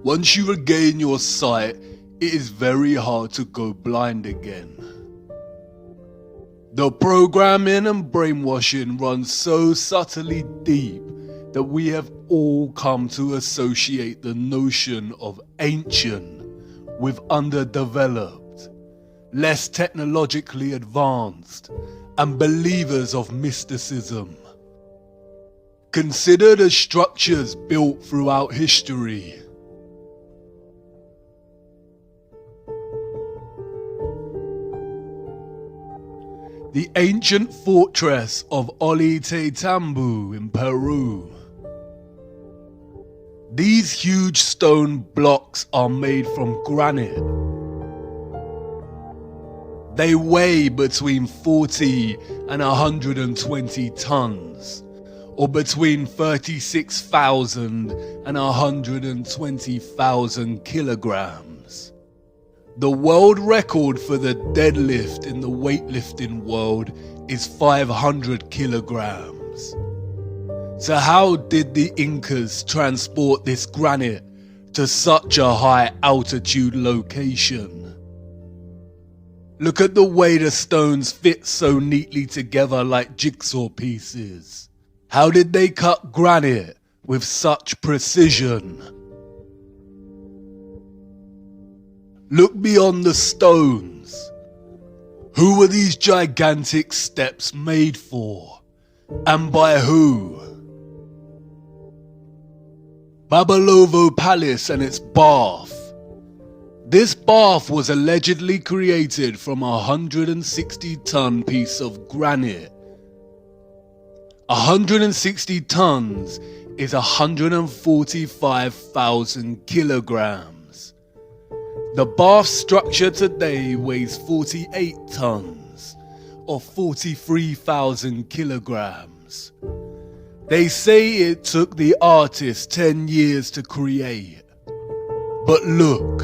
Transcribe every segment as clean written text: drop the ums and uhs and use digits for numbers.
Once you regain your sight, it is very hard to go blind again. The programming and brainwashing runs so subtly deep that we have all come to associate the notion of ancient with underdeveloped, less technologically advanced, and believers of mysticism. Consider the structures built throughout history. The ancient fortress of Ollantaytambo in Peru. These huge stone blocks are made from granite. They weigh between 40 and 120 tons, or between 36,000 and 120,000 kilograms. The world record for the deadlift in the weightlifting world is 500 kilograms. So how did the Incas transport this granite to such a high altitude location? Look at the way the stones fit so neatly together like jigsaw pieces. How did they cut granite with such precision? Look beyond the stones. Who were these gigantic steps made for? And by who? Babalovo Palace and its bath. This bath was allegedly created from a 160-ton piece of granite. 160 tons is 145,000 kilograms. The bath structure today weighs 48 tons, or 43,000 kilograms. They say it took the artist 10 years to create. But look,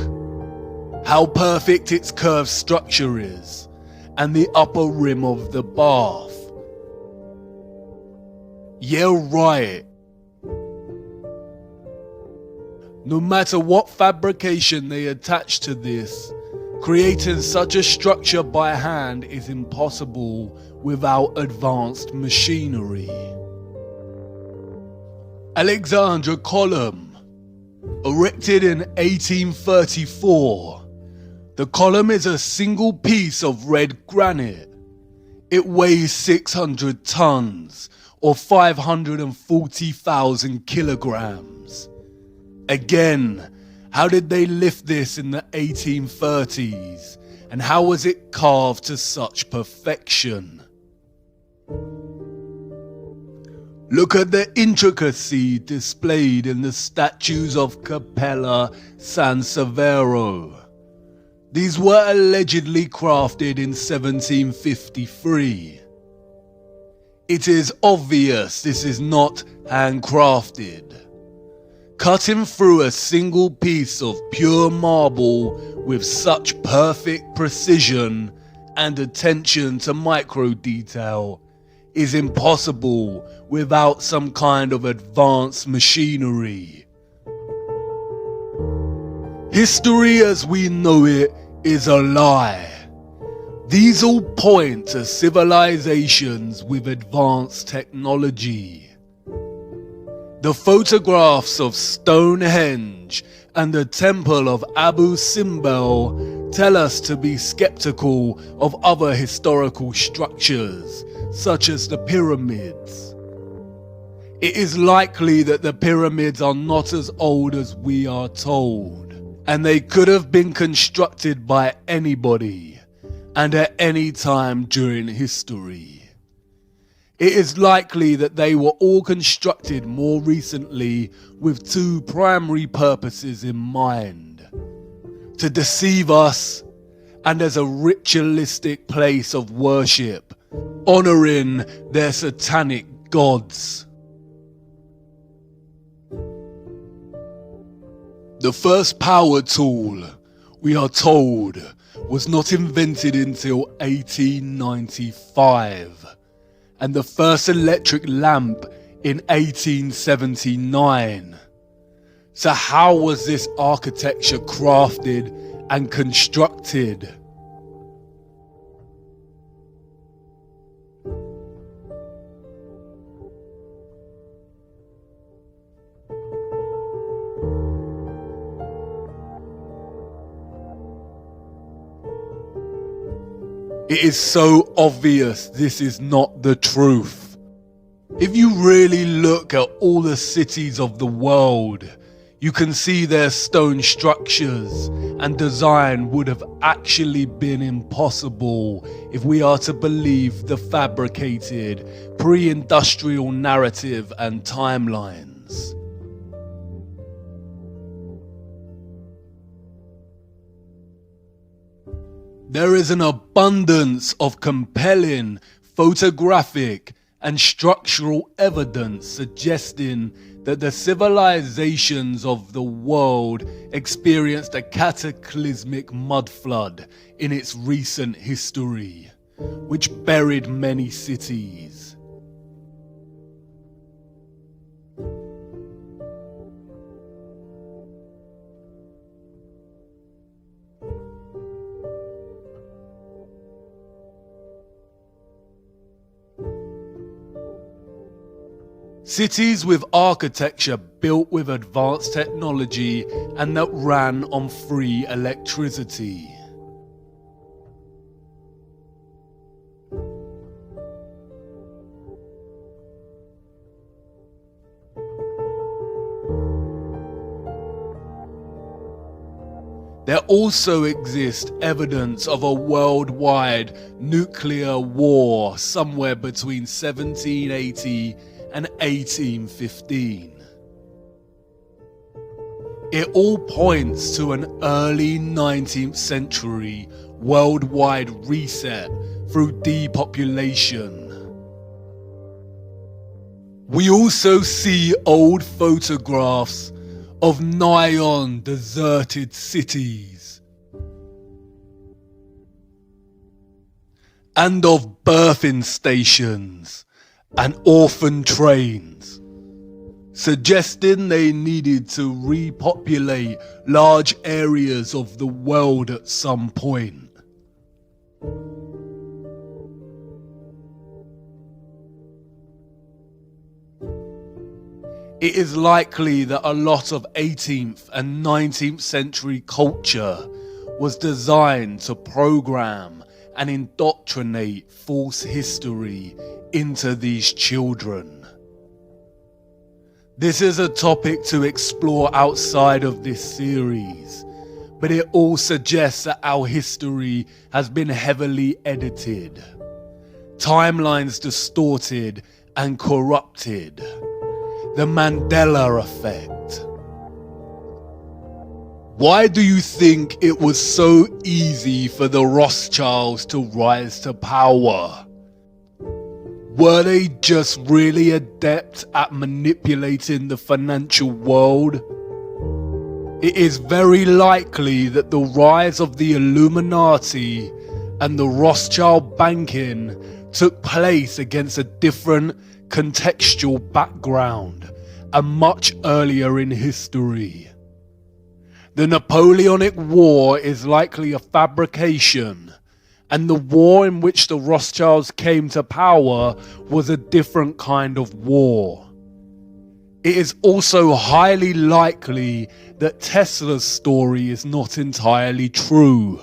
how perfect its curved structure is, and the upper rim of the bath. Yeah, right. No matter what fabrication they attach to this, creating such a structure by hand is impossible without advanced machinery. Alexandra Column, erected in 1834. The column is a single piece of red granite. It weighs 600 tons, or 540,000 kilograms. Again, how did they lift this in the 1830s? And how was it carved to such perfection? Look at the intricacy displayed in the statues of Capella San Severo. These were allegedly crafted in 1753. It is obvious this is not handcrafted. Cutting through a single piece of pure marble with such perfect precision and attention to micro detail is impossible without some kind of advanced machinery. History as we know it is a lie. These all point to civilizations with advanced technology. The photographs of Stonehenge and the Temple of Abu Simbel tell us to be skeptical of other historical structures, such as the pyramids. It is likely that the pyramids are not as old as we are told, and they could have been constructed by anybody, and at any time during history. It is likely that they were all constructed more recently with two primary purposes in mind: to deceive us, and as a ritualistic place of worship, honoring their satanic gods. The first power tool, we are told, was not invented until 1895, and the first electric lamp in 1879. So how was this architecture crafted and constructed? It is so obvious this is not the truth. If you really look at all the cities of the world, you can see their stone structures and design would have actually been impossible if we are to believe the fabricated pre-industrial narrative and timelines. There is an abundance of compelling photographic and structural evidence suggesting that the civilizations of the world experienced a cataclysmic mud flood in its recent history, which buried many cities. Cities with architecture built with advanced technology and that ran on free electricity. There also exists evidence of a worldwide nuclear war somewhere between 1780 and 1815. It all points to an early 19th century worldwide reset through depopulation. We also see old photographs of nigh-on deserted cities and of birthing stations and orphan trains, suggesting they needed to repopulate large areas of the world at some point. It is likely that a lot of 18th and 19th century culture was designed to program and indoctrinate false history into these children. This is a topic to explore outside of this series, but it all suggests that our history has been heavily edited, timelines distorted and corrupted. The Mandela effect. Why do you think it was so easy for the Rothschilds to rise to power? Were they just really adept at manipulating the financial world? It is very likely that the rise of the Illuminati and the Rothschild banking took place against a different contextual background and much earlier in history. The Napoleonic War is likely a fabrication, and the war in which the Rothschilds came to power was a different kind of war. It is also highly likely that Tesla's story is not entirely true.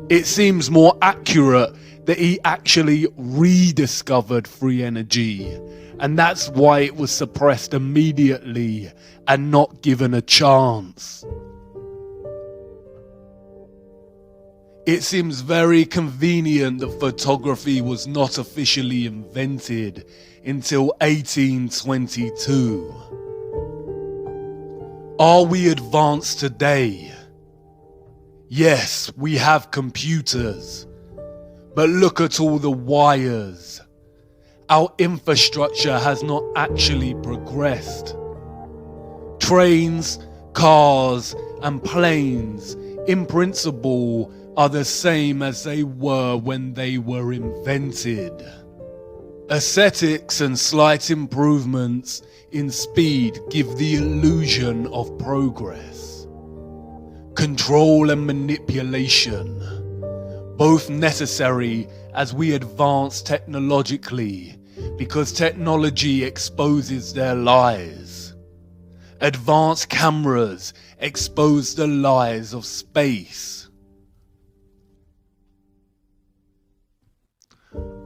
It seems more accurate that he actually rediscovered free energy, and that's why it was suppressed immediately and not given a chance. It seems very convenient that photography was not officially invented until 1822. Are we advanced today? Yes, we have computers, but look at all the wires. Our infrastructure has not actually progressed. Trains, cars, and planes, in principle, are the same as they were when they were invented. Aesthetics and slight improvements in speed give the illusion of progress. Control and manipulation, both necessary as we advance technologically, because technology exposes their lies. Advanced cameras expose the lies of space.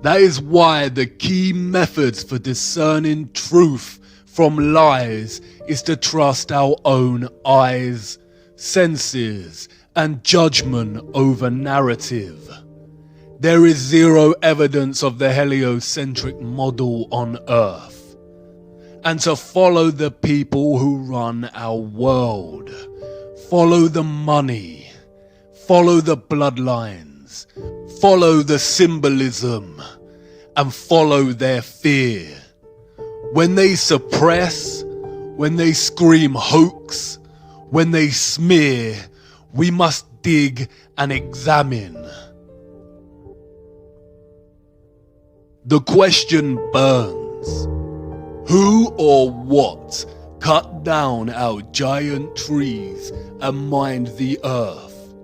That is why the key methods for discerning truth from lies is to trust our own eyes, senses, and judgment over narrative. There is zero evidence of the heliocentric model on Earth. And to follow the people who run our world, follow the money, follow the bloodlines, follow the symbolism, and follow their fear. When they suppress, when they scream hoax, when they smear, we must dig and examine. The question burns. Who or what cut down our giant trees and mined the earth?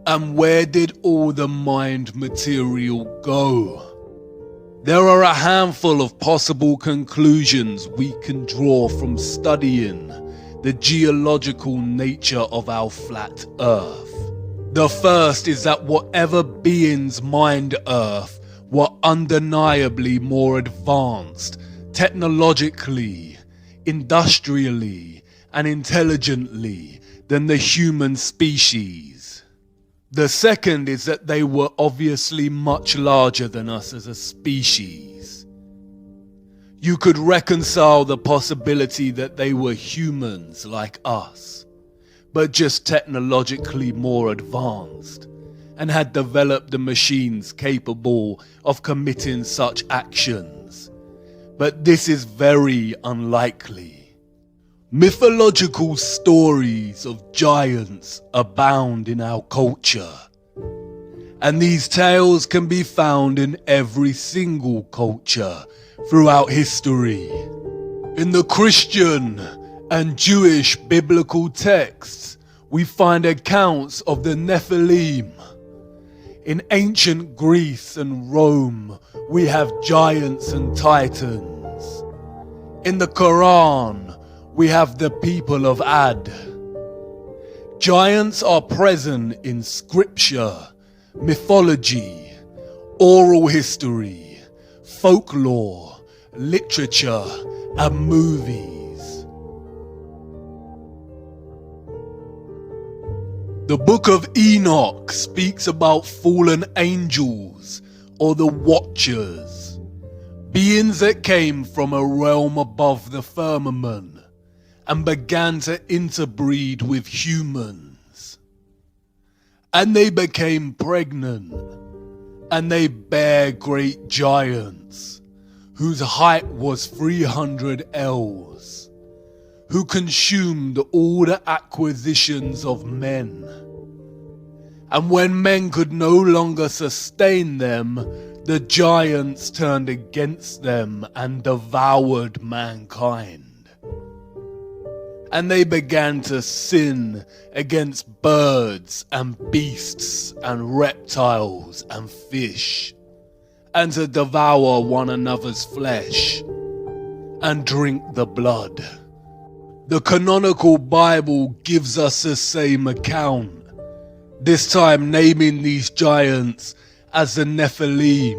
And where did all the mined material go? There are a handful of possible conclusions we can draw from studying the geological nature of our flat Earth. The first is that whatever beings mined Earth were undeniably more advanced technologically, industrially, and intelligently than the human species. The second is that they were obviously much larger than us as a species. You could reconcile the possibility that they were humans like us, but just technologically more advanced, and had developed the machines capable of committing such actions. But this is very unlikely. Mythological stories of giants abound in our culture, and these tales can be found in every single culture throughout history. In the Christian and Jewish biblical texts, we find accounts of the Nephilim. In ancient Greece and Rome, we have giants and titans. In the Quran, we have the people of Ad. Giants are present in scripture, mythology, oral history, folklore, literature, and movies. The Book of Enoch speaks about fallen angels, or the Watchers, beings that came from a realm above the firmament and began to interbreed with humans. And they became pregnant, and they bare great giants, whose height was 300 ells, who consumed all the acquisitions of men. And when men could no longer sustain them, the giants turned against them and devoured mankind. And they began to sin against birds and beasts and reptiles and fish, and to devour one another's flesh and drink the blood. The canonical Bible gives us the same account, this time naming these giants as the Nephilim.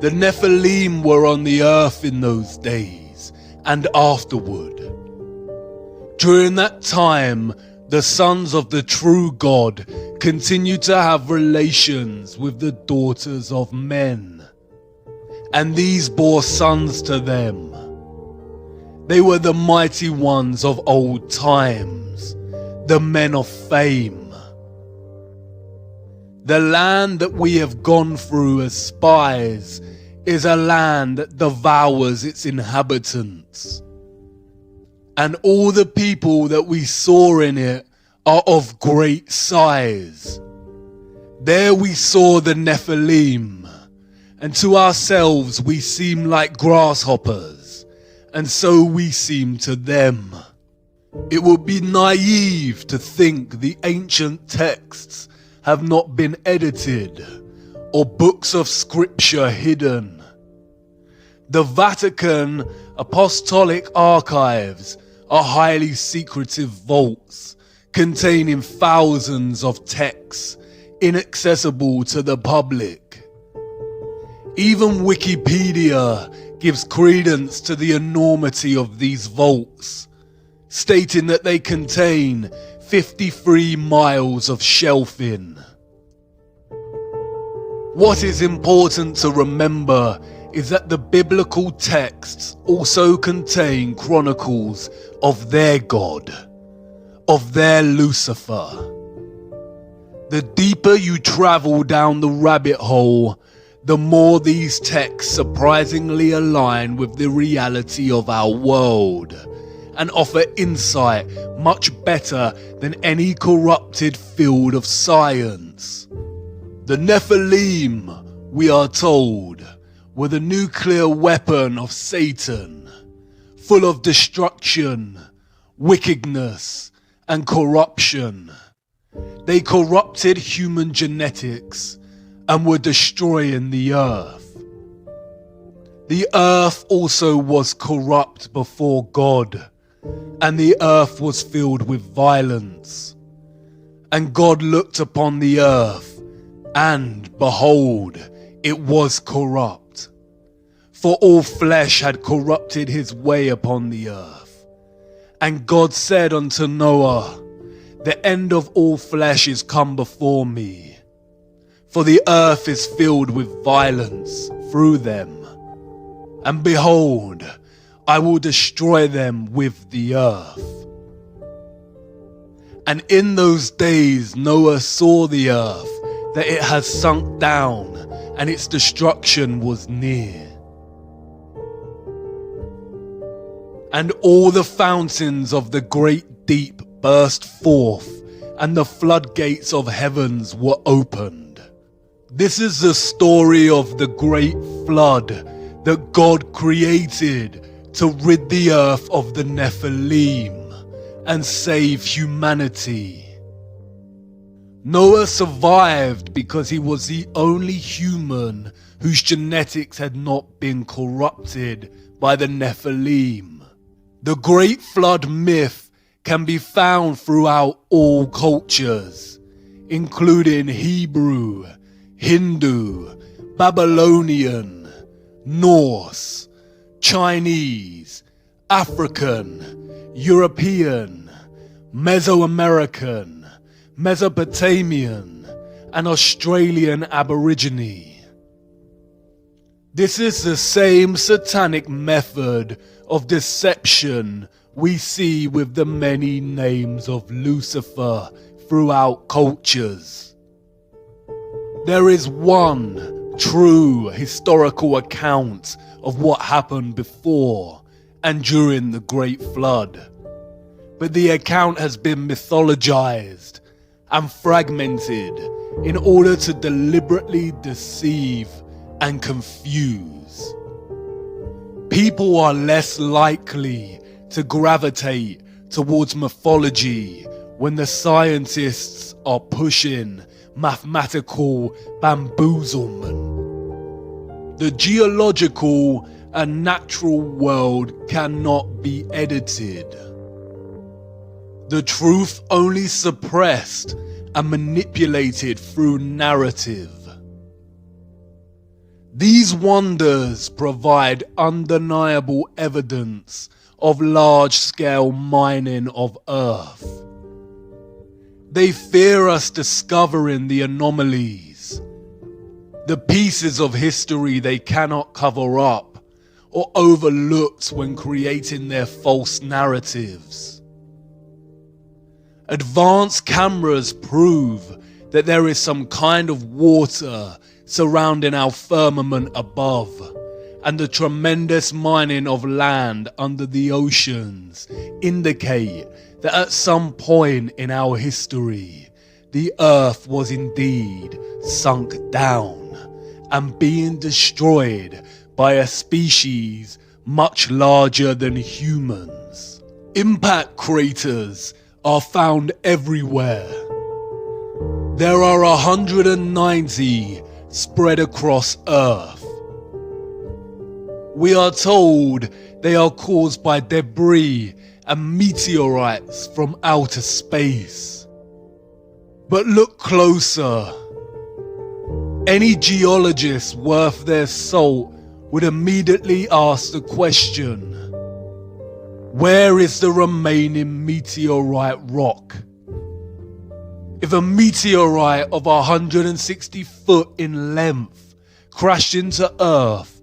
The Nephilim were on the earth in those days and afterward. During that time, the sons of the true God continued to have relations with the daughters of men, and these bore sons to them. They were the mighty ones of old times, the men of fame. The land that we have gone through as spies is a land that devours its inhabitants. And all the people that we saw in it are of great size. There we saw the Nephilim, and to ourselves we seem like grasshoppers, and so we seem to them. It would be naive to think the ancient texts have not been edited, or books of scripture hidden. The Vatican Apostolic Archives are highly secretive vaults containing thousands of texts inaccessible to the public. Even Wikipedia gives credence to the enormity of these vaults, stating that they contain 53 miles of shelving. What is important to remember is that the biblical texts also contain chronicles of their God, of their Lucifer. The deeper you travel down the rabbit hole, the more these texts surprisingly align with the reality of our world and offer insight much better than any corrupted field of science. The Nephilim, we are told, were the nuclear weapon of Satan, full of destruction, wickedness, and corruption. They corrupted human genetics and were destroying the earth. The earth also was corrupt before God, and the earth was filled with violence. And God looked upon the earth, and behold, it was corrupt. For all flesh had corrupted his way upon the earth. And God said unto Noah, the end of all flesh is come before me, for the earth is filled with violence through them. And behold, I will destroy them with the earth. And in those days Noah saw the earth, that it has sunk down, and its destruction was near. And all the fountains of the great deep burst forth, and the floodgates of heavens were opened. This is the story of the great flood that God created to rid the earth of the Nephilim and save humanity. Noah survived because he was the only human whose genetics had not been corrupted by the Nephilim. The Great Flood myth can be found throughout all cultures, including Hebrew, Hindu, Babylonian, Norse, Chinese, African, European, Mesoamerican, Mesopotamian, and Australian Aborigine. This is the same satanic method of deception we see with the many names of Lucifer throughout cultures. There is one true historical account of what happened before and during the Great Flood, but the account has been mythologized and fragmented in order to deliberately deceive and confuse. People are less likely to gravitate towards mythology when the scientists are pushing mathematical bamboozlement. The geological and natural world cannot be edited. The truth only suppressed and manipulated through narrative. These wonders provide undeniable evidence of large-scale mining of Earth. They fear us discovering the anomalies, the pieces of history they cannot cover up or overlooked when creating their false narratives. Advanced cameras prove that there is some kind of water surrounding our firmament above, and the tremendous mining of land under the oceans indicate that at some point in our history, the earth was indeed sunk down and being destroyed by a species much larger than humans. Impact craters are found everywhere. There are 190 spread across Earth. We are told they are caused by debris and meteorites from outer space. But look closer. Any geologist worth their salt would immediately ask the question, where is the remaining meteorite rock? If a meteorite of 160 foot in length crashed into Earth,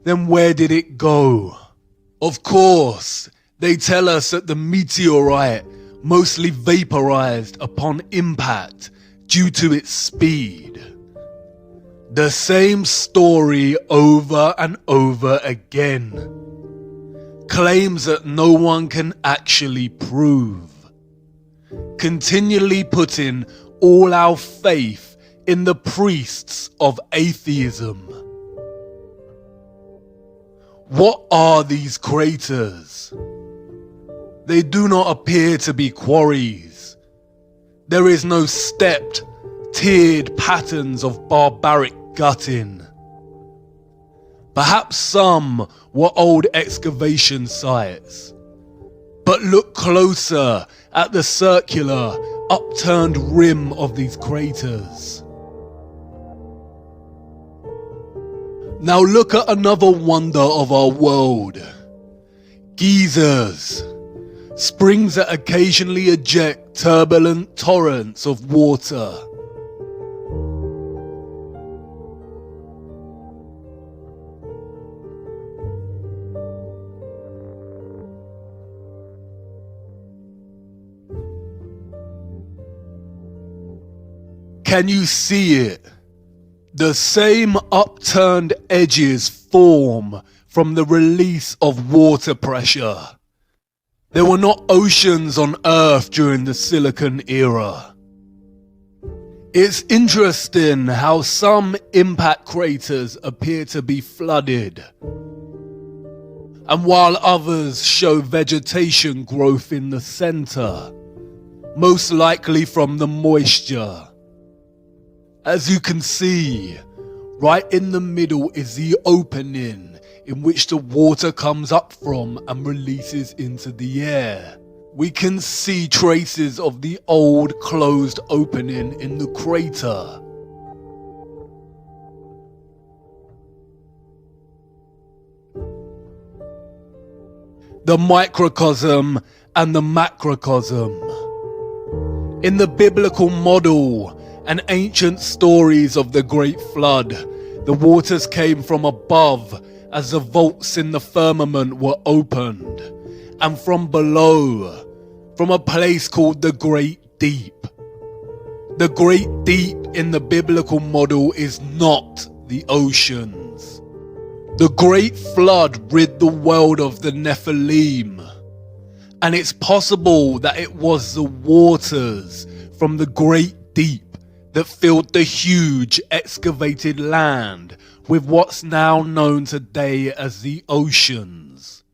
then where did it go? Of course, they tell us that the meteorite mostly vaporized upon impact due to its speed. The same story over and over again. Claims that no one can actually prove. Continually putting all our faith in the priests of atheism. What are these craters? They do not appear to be quarries. There is no stepped, tiered patterns of barbaric gutting. Perhaps some were old excavation sites. But look closer at the circular, upturned rim of these craters. Now look at another wonder of our world. Geysers. Springs that occasionally eject turbulent torrents of water. Can you see it? The same upturned edges form from the release of water pressure. There were not oceans on Earth during the Silicon era. It's interesting how some impact craters appear to be flooded, and while others show vegetation growth in the center, most likely from the moisture. As you can see, right in the middle is the opening in which the water comes up from and releases into the air. We can see traces of the old closed opening in the crater. The microcosm and the macrocosm. In the biblical model and ancient stories of the Great Flood, the waters came from above as the vaults in the firmament were opened, and from below, from a place called the Great Deep. The Great Deep in the biblical model is not the oceans. The Great Flood rid the world of the Nephilim, and it's possible that it was the waters from the Great Deep that filled the huge excavated land with what's now known today as the oceans.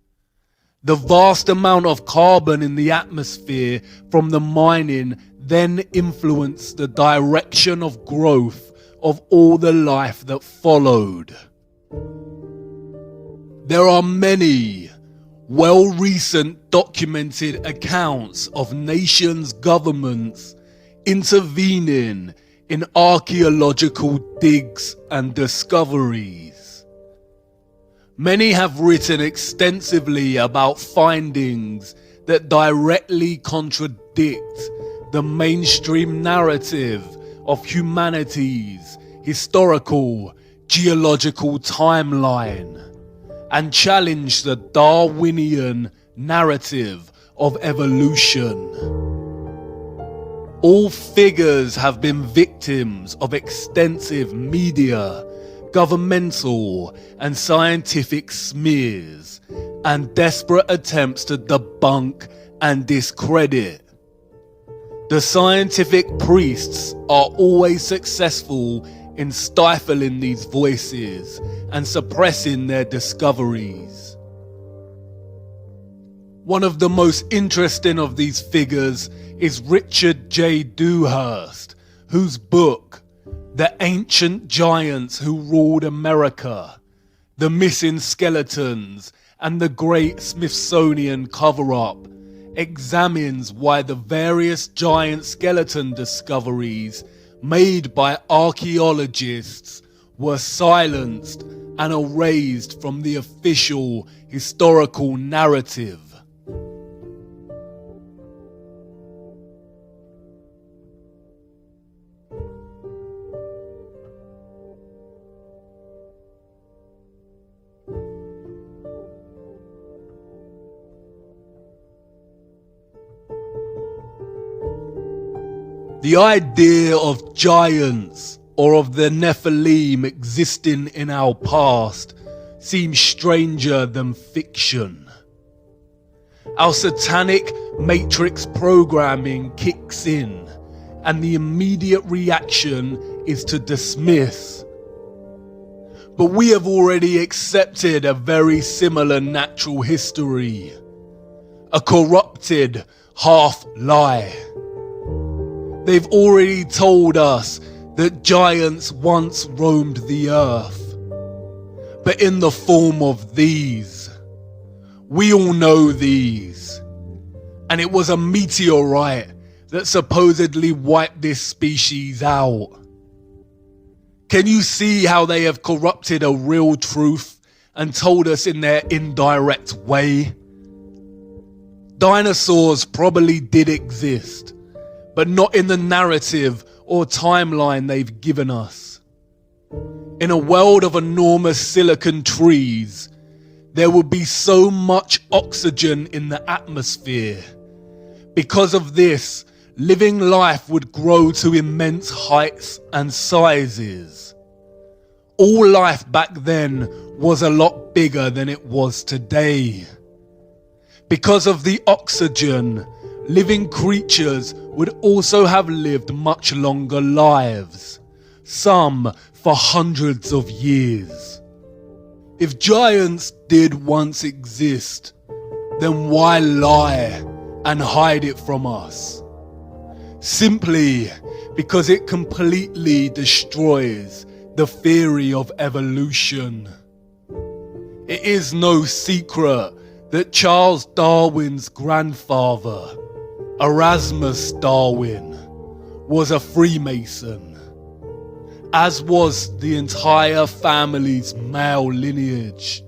The vast amount of carbon in the atmosphere from the mining then influenced the direction of growth of all the life that followed. There are many recent documented accounts of nations' governments intervening in archaeological digs and discoveries. Many have written extensively about findings that directly contradict the mainstream narrative of humanity's historical geological timeline and challenge the Darwinian narrative of evolution. All figures have been victims of extensive media, governmental and scientific smears, and desperate attempts to debunk and discredit. The scientific priests are always successful in stifling these voices and suppressing their discoveries. One of the most interesting of these figures is Richard J. Dewhurst, whose book, The Ancient Giants Who Ruled America, The Missing Skeletons, and the Great Smithsonian Cover-Up, examines why the various giant skeleton discoveries made by archaeologists were silenced and erased from the official historical narrative. The idea of giants or of the Nephilim existing in our past seems stranger than fiction. Our satanic matrix programming kicks in, and the immediate reaction is to dismiss. But we have already accepted a very similar natural history, a corrupted half-lie. They've already told us that giants once roamed the earth, but in the form of these. We all know these. And it was a meteorite that supposedly wiped this species out. Can you see how they have corrupted a real truth and told us in their indirect way? Dinosaurs probably did exist, but not in the narrative or timeline they've given us. In a world of enormous silicon trees, there would be so much oxygen in the atmosphere. Because of this, living life would grow to immense heights and sizes. All life back then was a lot bigger than it was today. Because of the oxygen, living creatures would also have lived much longer lives, some for hundreds of years. If giants did once exist, then why lie and hide it from us? Simply because it completely destroys the theory of evolution. It is no secret that Charles Darwin's grandfather, Erasmus Darwin, was a Freemason, as was the entire family's male lineage.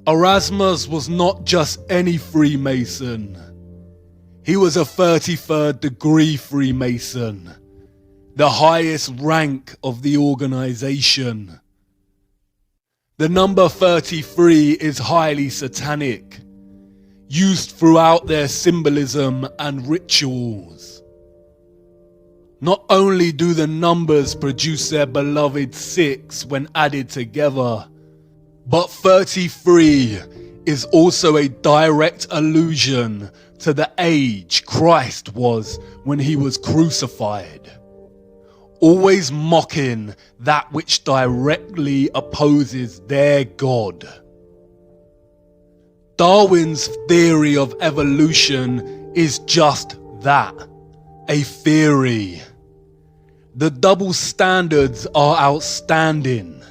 Erasmus was not just any Freemason. He was a 33rd degree Freemason, the highest rank of the organization. The number 33 is highly satanic, used throughout their symbolism and rituals. Not only do the numbers produce their beloved 6 when added together, but 33 is also a direct allusion to the age Christ was when he was crucified, always mocking that which directly opposes their God. Darwin's theory of evolution is just that, a theory. The double standards are outstanding.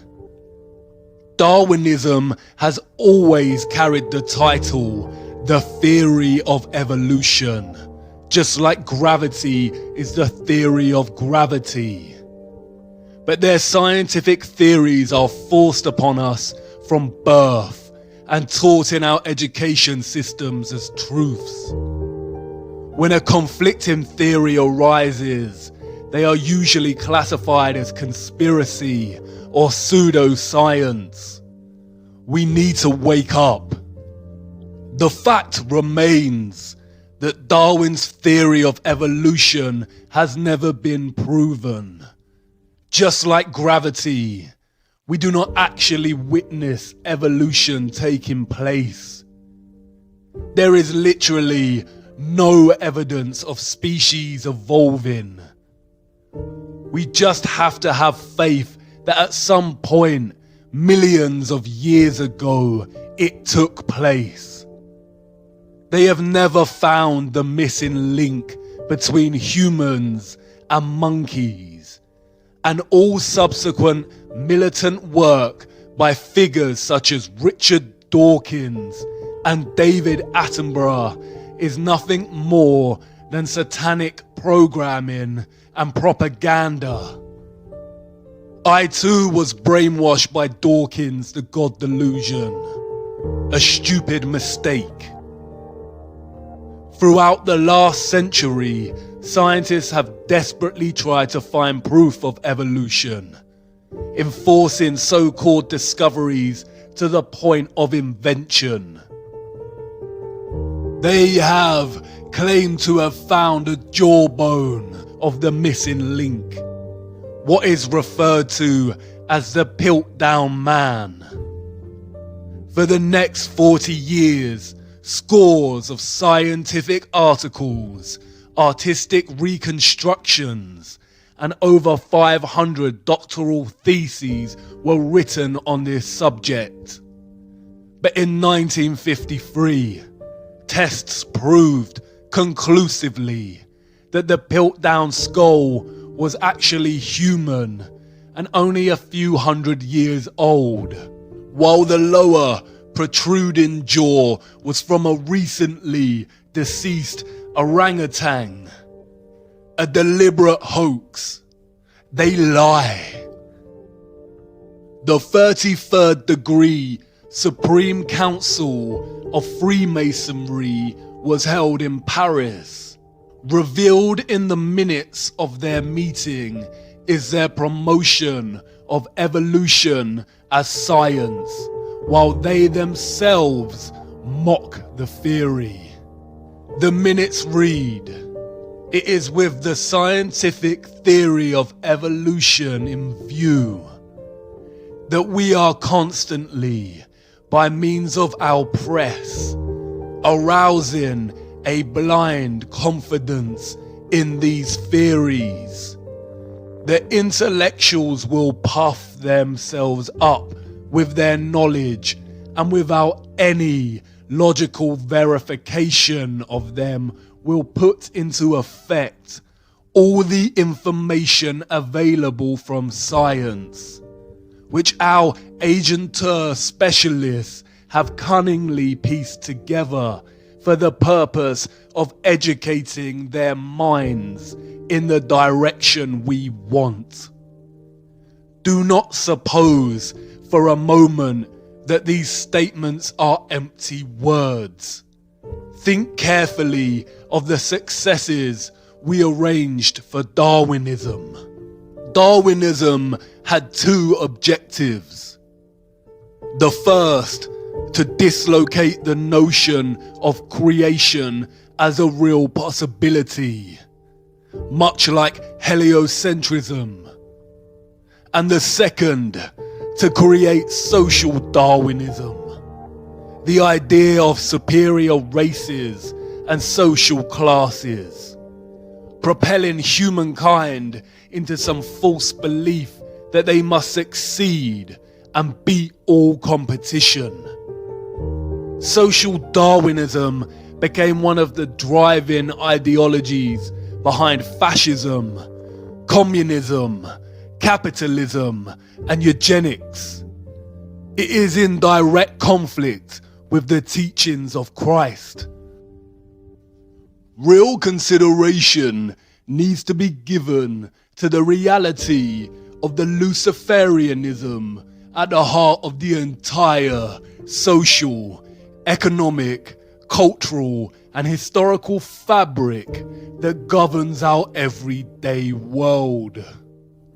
Darwinism has always carried the title, the theory of evolution, just like gravity is the theory of gravity. But their scientific theories are forced upon us from birth and taught in our education systems as truths. When a conflicting theory arises, they are usually classified as conspiracy or pseudoscience. We need to wake up. The fact remains that Darwin's theory of evolution has never been proven. Just like gravity, we do not actually witness evolution taking place. There is literally no evidence of species evolving. We just have to have faith that at some point, millions of years ago, it took place. They have never found the missing link between humans and monkeys, and all subsequent militant work by figures such as Richard Dawkins and David Attenborough is nothing more than satanic programming and propaganda. I too was brainwashed by Dawkins' The God Delusion, a stupid mistake. Throughout the last century, scientists have desperately tried to find proof of evolution, enforcing so-called discoveries to the point of invention. They have claimed to have found a jawbone of the missing link, what is referred to as the Piltdown Man. For the next 40 years, scores of scientific articles, artistic reconstructions, and over 500 doctoral theses were written on this subject. But in 1953, tests proved conclusively that the Piltdown skull was actually human and only a few hundred years old, while the lower protruding jaw was from a recently deceased orangutan. A deliberate hoax. They lie. The 33rd degree Supreme Council of Freemasonry was held in Paris. Revealed in the minutes of their meeting is their promotion of evolution as science, while they themselves mock the theory. The minutes read, "It is with the scientific theory of evolution in view that we are constantly, by means of our press, arousing a blind confidence in these theories. The intellectuals will puff themselves up with their knowledge, and without any logical verification of them will put into effect all the information available from science, which our agenteur specialists have cunningly pieced together for the purpose of educating their minds in the direction we want. Do not suppose for a moment that these statements are empty words. Think carefully of the successes we arranged for Darwinism. Darwinism had two objectives. The first, to dislocate the notion of creation as a real possibility, much like heliocentrism. And the second, to create social Darwinism, the idea of superior races and social classes, propelling humankind into some false belief that they must succeed and beat all competition. Social Darwinism became one of the driving ideologies behind fascism, communism, capitalism, and eugenics. It is in direct conflict with the teachings of Christ. Real consideration needs to be given to the reality of the Luciferianism at the heart of the entire social, economic, cultural, and historical fabric that governs our everyday world.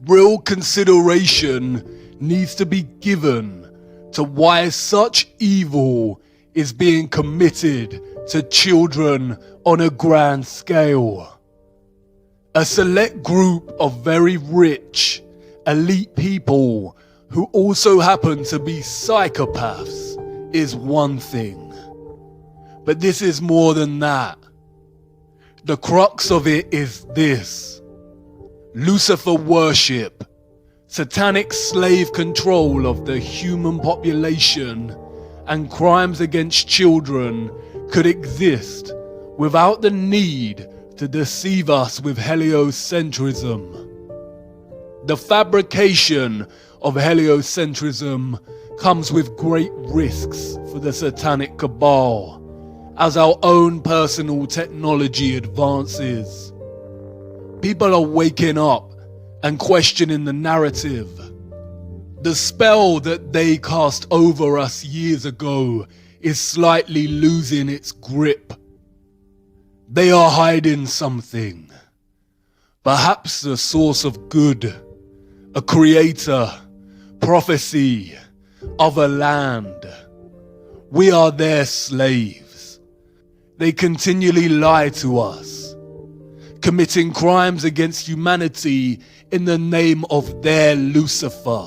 Real consideration needs to be given to why such evil is being committed to children on a grand scale. A select group of very rich, elite people who also happen to be psychopaths is one thing. But this is more than that. The crux of it is this. Lucifer worship, satanic slave control of the human population, and crimes against children could exist without the need to deceive us with heliocentrism. The fabrication of heliocentrism comes with great risks for the satanic cabal as our own personal technology advances. People are waking up and questioning the narrative. The spell that they cast over us years ago is slightly losing its grip. They are hiding something. Perhaps the source of good, a creator, prophecy, other land. We are their slaves. They continually lie to us, committing crimes against humanity in the name of their Lucifer,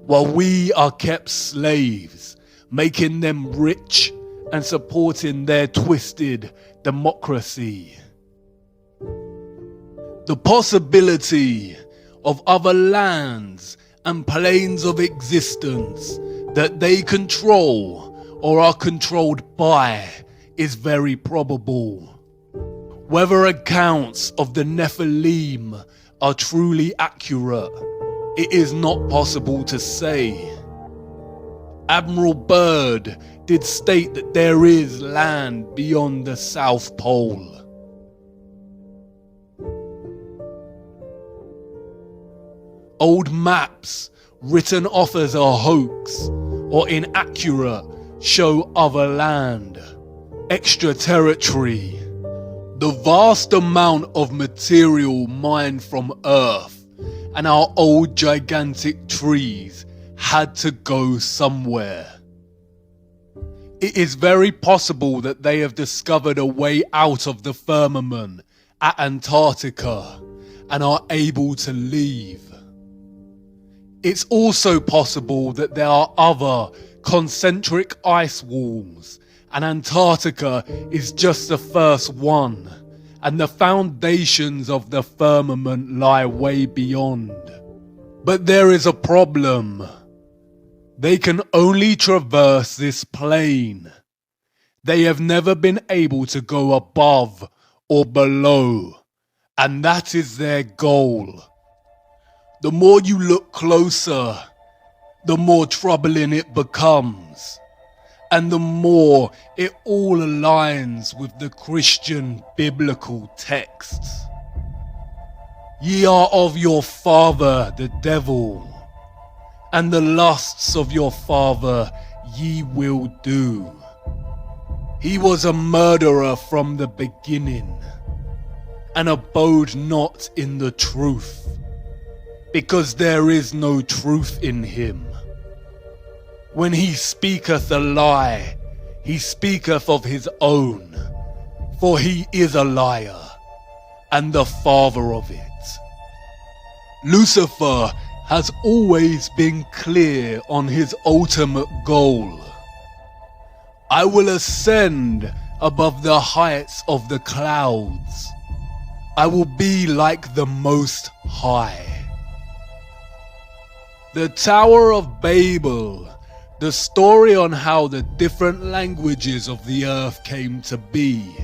while we are kept slaves, making them rich and supporting their twisted democracy. The possibility of other lands and planes of existence that they control or are controlled by is very probable. Whether accounts of the Nephilim are truly accurate, it is not possible to say. Admiral Byrd did state that there is land beyond the South Pole. Old maps written off as a hoax or inaccurate show other land, extra territory. The vast amount of material mined from Earth and our old gigantic trees had to go somewhere. It is very possible that they have discovered a way out of the firmament at Antarctica and are able to leave. It's also possible that there are other concentric ice walls, and Antarctica is just the first one, and the foundations of the firmament lie way beyond. But there is a problem. They can only traverse this plane. They have never been able to go above or below, and that is their goal. The more you look closer, the more troubling it becomes, and the more it all aligns with the Christian biblical texts. Ye are of your father the devil, and the lusts of your father ye will do. He was a murderer from the beginning, and abode not in the truth, because there is no truth in him. When he speaketh a lie, he speaketh of his own, for he is a liar, and the father of it. Lucifer has always been clear on his ultimate goal. I will ascend above the heights of the clouds. I will be like the Most High. The Tower of Babel, the story on how the different languages of the earth came to be.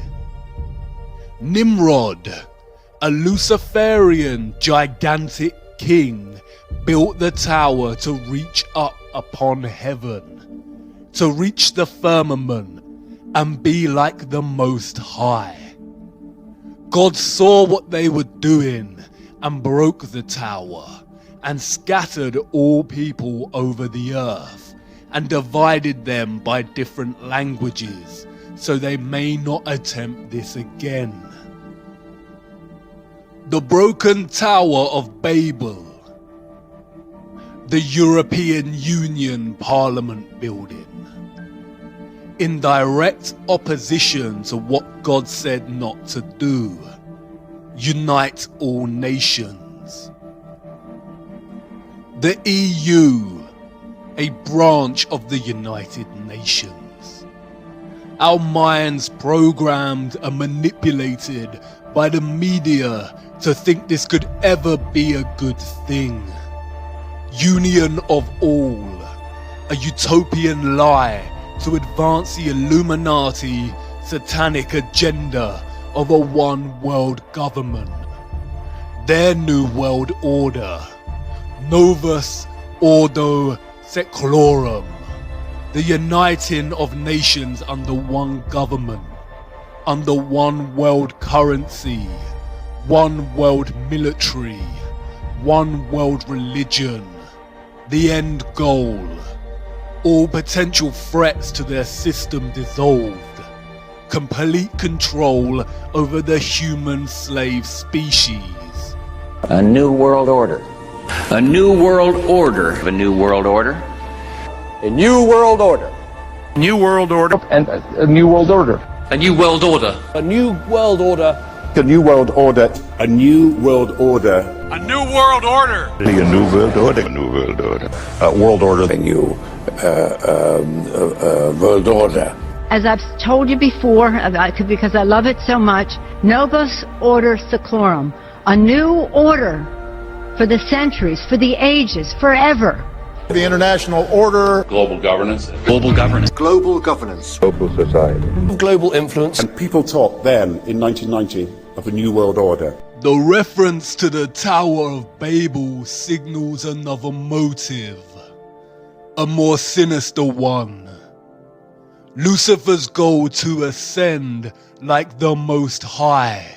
Nimrod, a Luciferian gigantic king, built the tower to reach up upon heaven, to reach the firmament and be like the Most High. God saw what they were doing and broke the tower and scattered all people over the earth and divided them by different languages so they may not attempt this again. The broken Tower of Babel, the European Union Parliament building, in direct opposition to what God said not to do, unite all nations. The EU, a branch of the United Nations. Our minds programmed and manipulated by the media to think this could ever be a good thing. Union of all, a utopian lie to advance the Illuminati satanic agenda of a one world government. Their new world order, Novus Ordo Seclorum, the uniting of nations under one government, under one world currency, one world military, one world religion. The end goal, all potential threats to their system dissolved. Complete control over the human slave species. A new world order. A new world order. A new world order. A new world order. New world order. And a new world order. A new world order. A new world order. A new world order. A new world order. A new world order. A new world order. A new world order. World order. A new world order. As I've told you before, because I love it so much, Novus Order Seclorum, a new order for the centuries, for the ages, forever. The international order. Global governance. Global governance. Global governance. Global society. Global influence. And people talked then, in 1990, of a new world order. The reference to the Tower of Babel signals another motive, a more sinister one. Lucifer's goal to ascend like the Most High.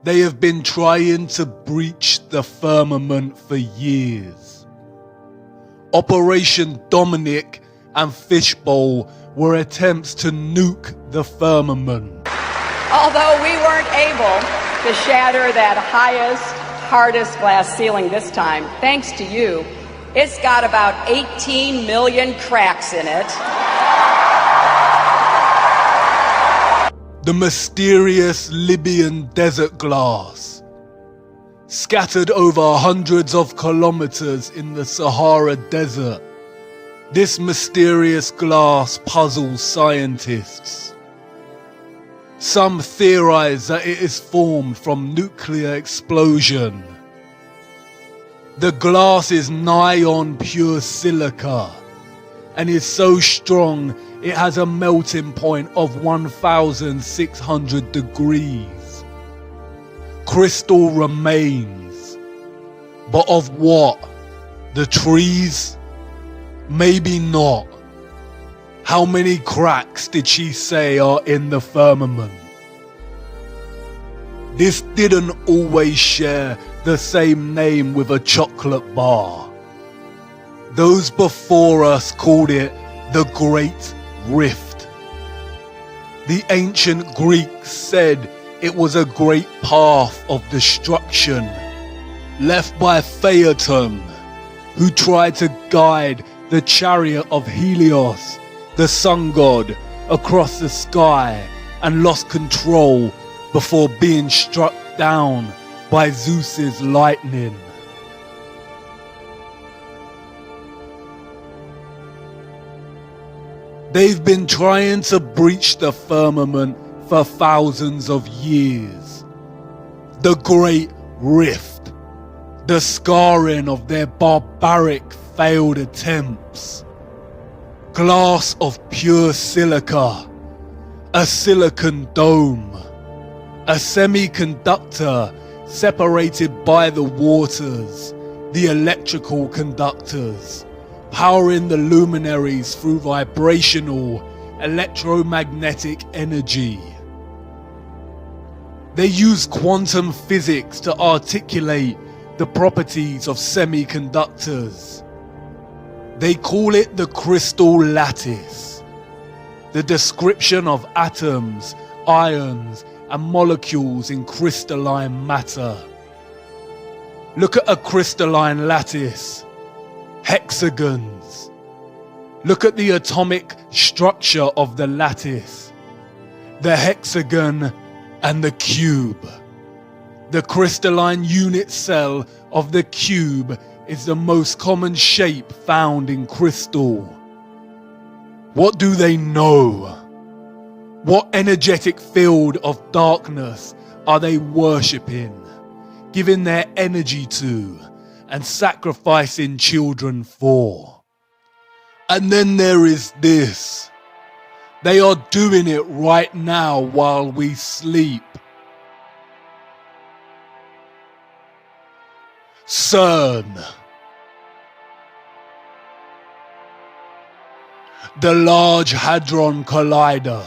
They have been trying to breach the firmament for years. Operation Dominic and Fishbowl were attempts to nuke the firmament. Although we weren't able to shatter that highest, hardest glass ceiling this time, thanks to you, it's got about 18 million cracks in it. The mysterious Libyan desert glass, scattered over hundreds of kilometers in the Sahara Desert. This mysterious glass puzzles scientists. Some theorize that it is formed from nuclear explosion. The glass is nigh on pure silica and is so strong it has a melting point of 1,600 degrees. Crystal remains. But of what? The trees? Maybe not. How many cracks did she say are in the firmament? This didn't always share the same name with a chocolate bar. Those before us called it the Great Rift. The ancient Greeks said it was a great path of destruction left by Phaeton, who tried to guide the chariot of Helios, the sun god, across the sky and lost control before being struck down by Zeus's lightning. They've been trying to breach the firmament for thousands of years. The Great Rift, the scarring of their barbaric failed attempts. Glass of pure silica, a silicon dome, a semiconductor separated by the waters, the electrical conductors, powering the luminaries through vibrational electromagnetic energy. They use quantum physics to articulate the properties of semiconductors. They call it the crystal lattice, the description of atoms, ions, and molecules in crystalline matter. Look at a crystalline lattice. Hexagons. Look at the atomic structure of the lattice, the hexagon and the cube. The crystalline unit cell of the cube is the most common shape found in crystal. What do they know? What energetic field of darkness are they worshipping, giving their energy to, and sacrificing children for? And then there is this. They are doing it right now while we sleep. CERN. The Large Hadron Collider.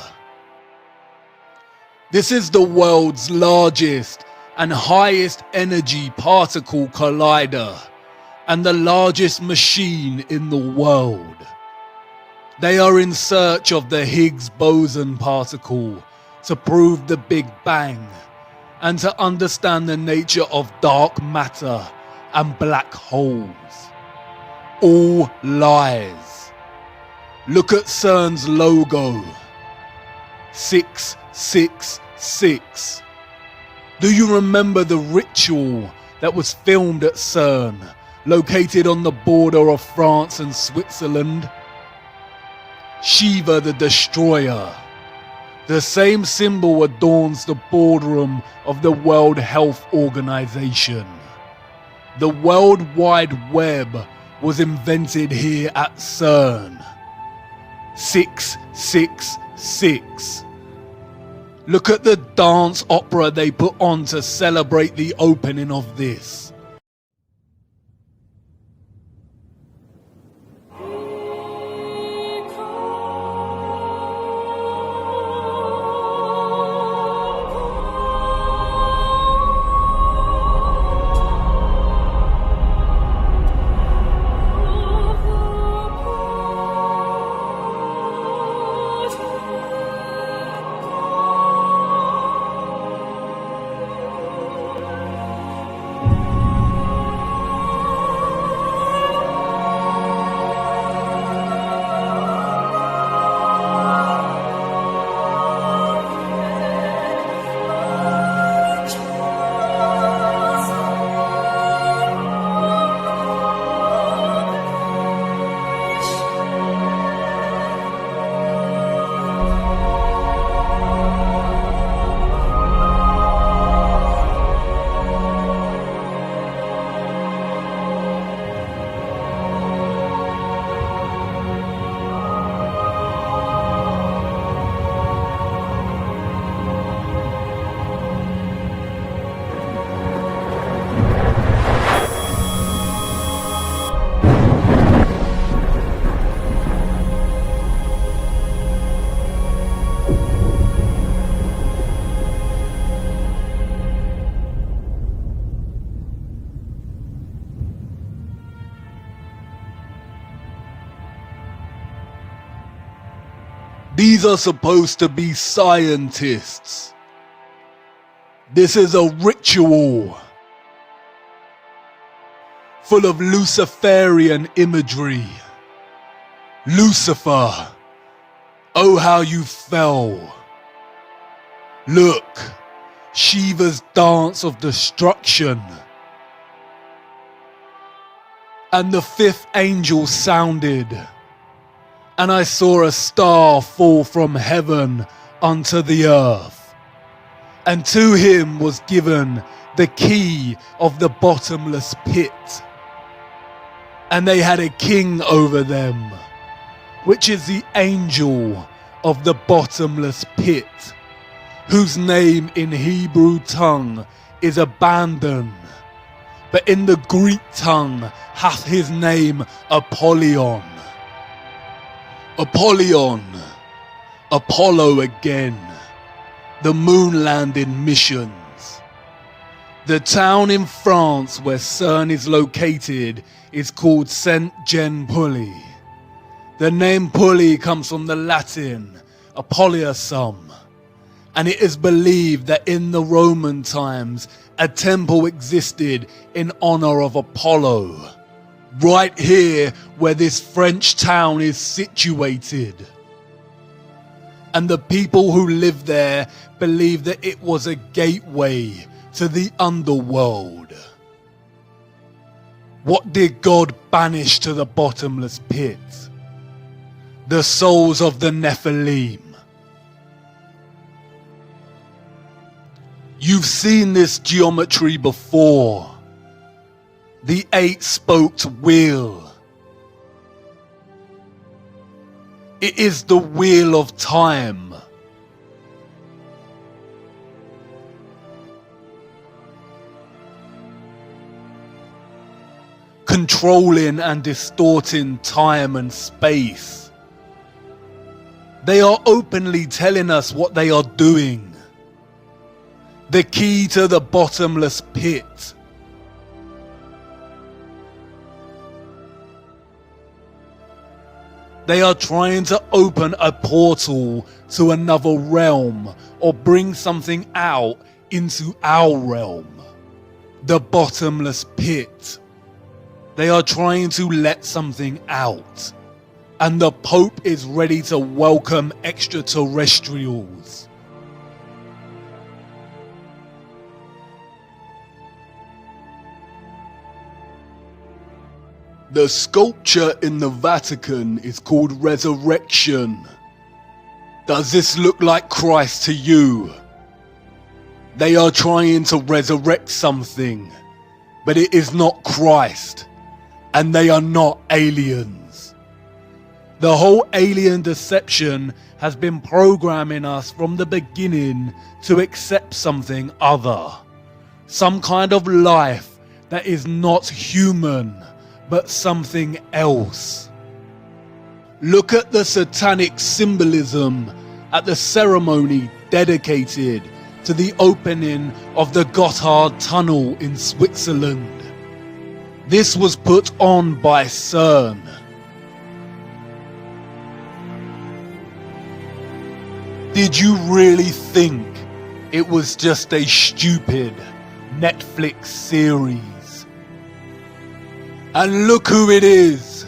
This is the world's largest and highest energy particle collider and the largest machine in the world. They are in search of the Higgs boson particle to prove the Big Bang and to understand the nature of dark matter and black holes. All lies. Look at CERN's logo. 666. Do you remember the ritual that was filmed at CERN, located on the border of France and Switzerland? Shiva the Destroyer. The same symbol adorns the boardroom of the World Health Organization. The World Wide Web was invented here at CERN. 666. Look at the dance opera they put on to celebrate the opening of this. These are supposed to be scientists. This is a ritual full of Luciferian imagery. Lucifer, oh how you fell. Look, Shiva's dance of destruction. And the fifth angel sounded, and I saw a star fall from heaven unto the earth. And to him was given the key of the bottomless pit. And they had a king over them, which is the angel of the bottomless pit, whose name in Hebrew tongue is Abandon, but in the Greek tongue hath his name Apollyon. Apollyon, Apollo again, the moon landing missions. The town in France where CERN is located is called Saint-Jean-Pully. The name Pully comes from the Latin Apollyasum, and it is believed that in the Roman times a temple existed in honor of Apollo, right here where this French town is situated. And the people who live there believe that it was a gateway to the underworld. What did God banish to the bottomless pit? The souls of the Nephilim. You've seen this geometry before. The 8-spoked wheel. It is the wheel of time. Controlling and distorting time and space. They are openly telling us what they are doing. The key to the bottomless pit. They are trying to open a portal to another realm or bring something out into our realm. The bottomless pit. They are trying to let something out. And the Pope is ready to welcome extraterrestrials. The sculpture in the Vatican is called Resurrection. Does this look like Christ to you? They are trying to resurrect something, but it is not Christ, and they are not aliens. The whole alien deception has been programming us from the beginning to accept something other. Some kind of life that is not human, but something else. Look at the satanic symbolism at the ceremony dedicated to the opening of the Gotthard Tunnel in Switzerland. This was put on by CERN. Did you really think it was just a stupid Netflix series? And look who it is.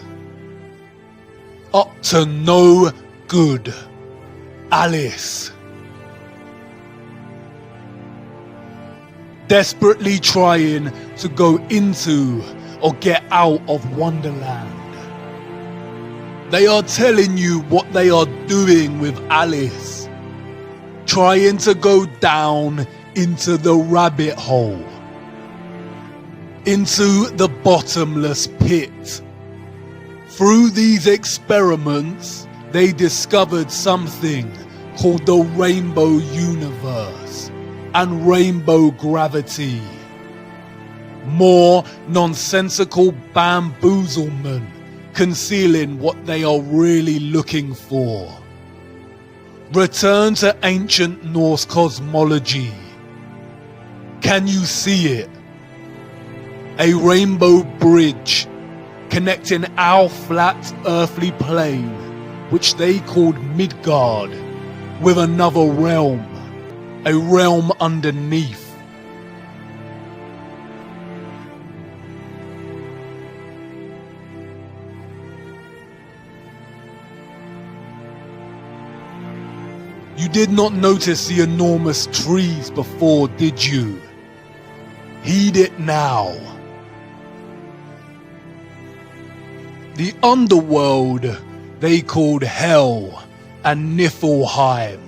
Up to no good. Alice. Desperately trying to go into or get out of Wonderland. They are telling you what they are doing with Alice. Trying to go down into the rabbit hole. Into the bottomless pit. Through these experiments, they discovered something called the rainbow universe and rainbow gravity. More nonsensical bamboozlement concealing what they are really looking for. Return to ancient Norse cosmology. Can you see it? A rainbow bridge connecting our flat earthly plane, which they called Midgard, with another realm, a realm underneath. You did not notice the enormous trees before, did you? Heed it now. The underworld they called Hell and Niflheim.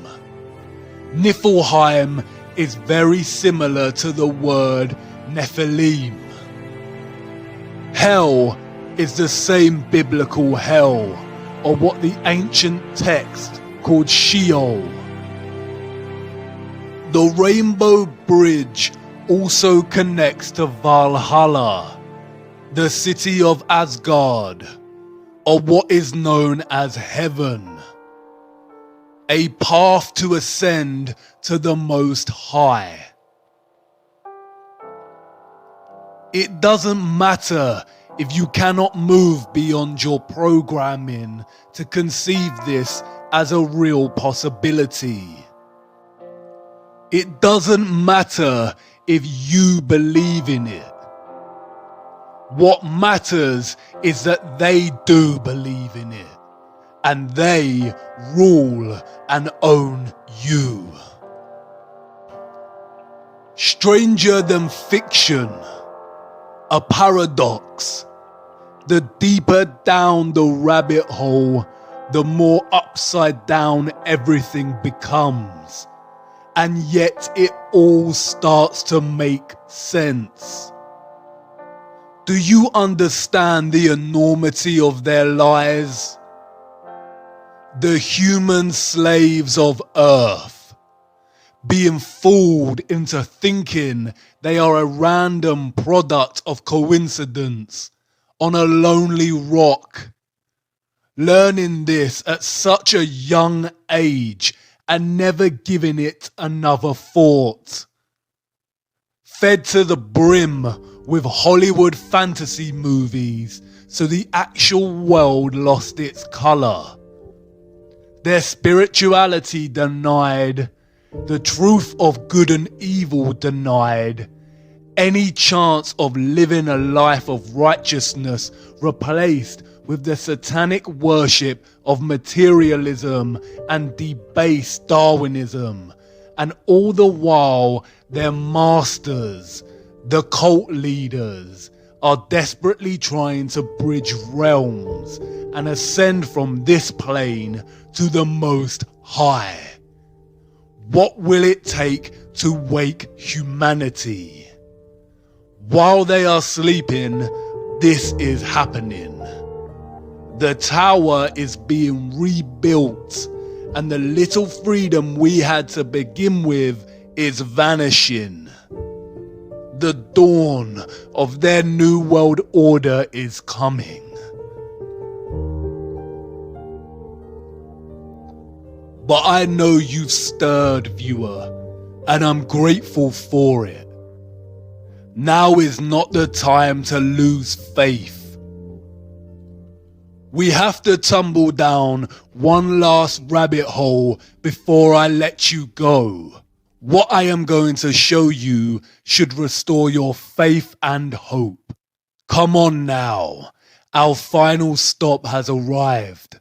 Niflheim is very similar to the word Nephilim. Hell is the same biblical hell, or what the ancient text called Sheol. The Rainbow Bridge also connects to Valhalla, the city of Asgard, or what is known as Heaven. A path to ascend to the Most High. It doesn't matter if you cannot move beyond your programming to conceive this as a real possibility. It doesn't matter if you believe in it. What matters is that they do believe in it, and they rule and own you. Stranger than fiction, a paradox. The deeper down the rabbit hole, the more upside down everything becomes. and yet it all starts to make sense. Do you understand the enormity of their lies? The human slaves of Earth, being fooled into thinking they are a random product of coincidence on a lonely rock. Learning this at such a young age and never giving it another thought. Fed to the brim with Hollywood fantasy movies, so the actual world lost its colour. Their spirituality denied, the truth of good and evil denied, any chance of living a life of righteousness replaced with the satanic worship of materialism and debased Darwinism, and all the while their masters, the cult leaders, are desperately trying to bridge realms and ascend from this plane to the Most High. What will it take to wake humanity? While they are sleeping, this is happening. The tower is being rebuilt, and the little freedom we had to begin with is vanishing. The dawn of their new world order is coming. But I know you've stirred, viewer, and I'm grateful for it. Now is not the time to lose faith. We have to tumble down one last rabbit hole before I let you go. What I am going to show you should restore your faith and hope. Come on now, our final stop has arrived.